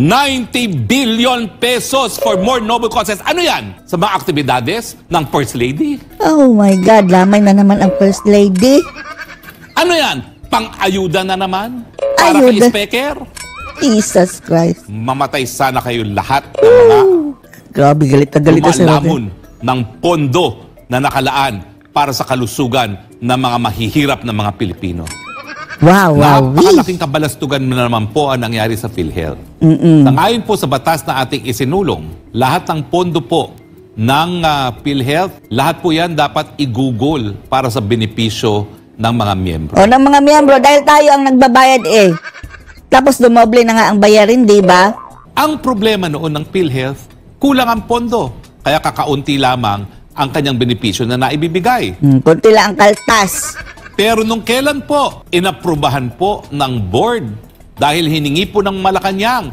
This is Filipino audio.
90 billion pesos for more noble causes. Ano yan? Sa mga aktibidades ng First Lady? Oh my God, lamay na naman ang First Lady. Ano yan? Pang-ayuda na naman? Para Ayuda. kay Speaker? Jesus Christ. Mamatay sana kayo lahat ng mga Grabe, galit na galit na si Robin. lumalamon ng pondo na nakalaan para sa kalusugan ng mga mahihirap na mga Pilipino. Wow, wow. Napakalaking kabalastugan na naman po ang nangyari sa PhilHealth. Sangayon po sa batas na ating isinulong, lahat ng pondo po ng PhilHealth, lahat po yan dapat i-google para sa benepisyo ng mga miyembro. O, ng mga miyembro, dahil tayo ang nagbabayad eh. Tapos dumoble na nga ang bayarin, di ba? Ang problema noon ng PhilHealth, kulang ang pondo. Kaya kakaunti lamang ang kanyang benepisyo na naibibigay. Kunti lang ang kaltas. Pero nung kailan po, inaprubahan po ng board dahil hiningi po ng Malacanang